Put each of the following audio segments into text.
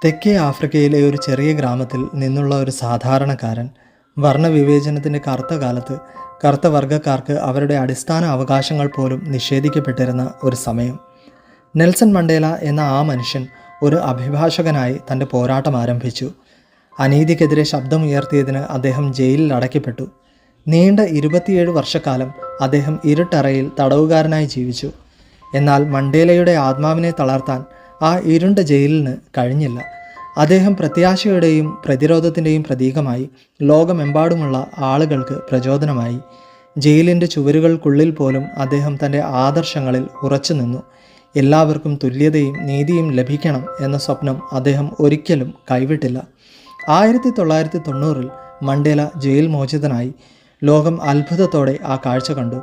തെക്കേ ആഫ്രിക്കയിലെ ഒരു ചെറിയ ഗ്രാമത്തിൽ നിന്നുള്ള ഒരു സാധാരണക്കാരൻ വർണ്ണവിവേചനത്തിൻ്റെ കറുത്ത കാലത്ത് കറുത്ത വർഗ്ഗക്കാർക്ക് അവരുടെ അടിസ്ഥാന അവകാശങ്ങൾ പോലും നിഷേധിക്കപ്പെട്ടിരുന്ന ഒരു സമയം. നെൽസൺ മണ്ടേല എന്ന ആ മനുഷ്യൻ ഒരു അഭിഭാഷകനായി തൻ്റെ പോരാട്ടം ആരംഭിച്ചു. അനീതിക്കെതിരെ ശബ്ദമുയർത്തിയതിന് അദ്ദേഹം ജയിലിൽ അടയ്ക്കപ്പെട്ടു. നീണ്ട 27 വർഷക്കാലം അദ്ദേഹം ഇരുട്ടറയിൽ തടവുകാരനായി ജീവിച്ചു. എന്നാൽ മണ്ടേലയുടെ ആത്മാവിനെ തളർത്താൻ ആ ഇരുണ്ട ജയിലിന് കഴിഞ്ഞില്ല. അദ്ദേഹം പ്രത്യാശയുടെയും പ്രതിരോധത്തിൻ്റെയും പ്രതീകമായി ലോകമെമ്പാടുമുള്ള ആളുകൾക്ക് പ്രചോദനമായി. ജയിലിൻ്റെ ചുവരുകൾക്കുള്ളിൽ പോലും അദ്ദേഹം തൻ്റെ ആദർശങ്ങളിൽ ഉറച്ചു നിന്നു. എല്ലാവർക്കും തുല്യതയും നീതിയും ലഭിക്കണം എന്ന സ്വപ്നം അദ്ദേഹം ഒരിക്കലും കൈവിട്ടില്ല. 1990 മണ്ടേല ജയിൽ മോചിതനായി. ലോകം അത്ഭുതത്തോടെ ആ കാഴ്ച കണ്ടു.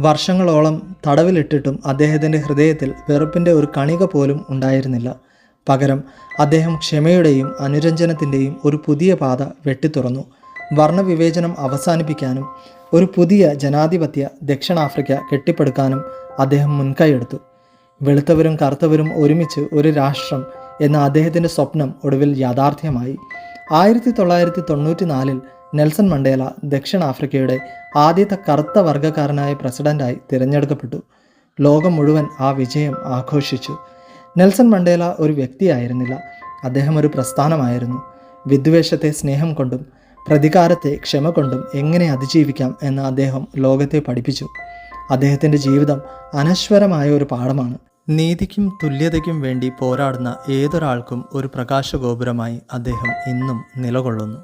വർഷങ്ങളോളം തടവിലിട്ടിട്ടും അദ്ദേഹത്തിൻ്റെ ഹൃദയത്തിൽ വെറുപ്പിൻ്റെ ഒരു കണിക പോലും ഉണ്ടായിരുന്നില്ല. പകരം അദ്ദേഹം ക്ഷമയുടെയും അനുരഞ്ജനത്തിൻ്റെയും ഒരു പുതിയ പാത വെട്ടിത്തുറന്നു. വർണ്ണവിവേചനം അവസാനിപ്പിക്കാനും ഒരു പുതിയ ജനാധിപത്യ ദക്ഷിണാഫ്രിക്ക കെട്ടിപ്പടുക്കാനും അദ്ദേഹം മുൻകൈയെടുത്തു. വെളുത്തവരും കറുത്തവരും ഒരുമിച്ച് ഒരു രാഷ്ട്രം എന്ന അദ്ദേഹത്തിൻ്റെ സ്വപ്നം ഒടുവിൽ യാഥാർത്ഥ്യമായി. 1994 നെൽസൺ മണ്ടേല ദക്ഷിണാഫ്രിക്കയുടെ ആദ്യത്തെ കറുത്ത വർഗ്ഗക്കാരനായ പ്രസിഡൻ്റായി തിരഞ്ഞെടുക്കപ്പെട്ടു. ലോകം മുഴുവൻ ആ വിജയം ആഘോഷിച്ചു. നെൽസൺ മണ്ടേല ഒരു വ്യക്തിയായിരുന്നില്ല, അദ്ദേഹം ഒരു പ്രസ്ഥാനമായിരുന്നു. വിദ്വേഷത്തെ സ്നേഹം കൊണ്ടും പ്രതികാരത്തെ ക്ഷമ കൊണ്ടും എങ്ങനെ അതിജീവിക്കാം എന്ന് അദ്ദേഹം ലോകത്തെ പഠിപ്പിച്ചു. അദ്ദേഹത്തിൻ്റെ ജീവിതം അനശ്വരമായ ഒരു പാഠമാണ്. നീതിക്കും തുല്യതയ്ക്കും വേണ്ടി പോരാടുന്ന ഏതൊരാൾക്കും ഒരു പ്രകാശഗോപുരമായി അദ്ദേഹം ഇന്നും നിലകൊള്ളുന്നു.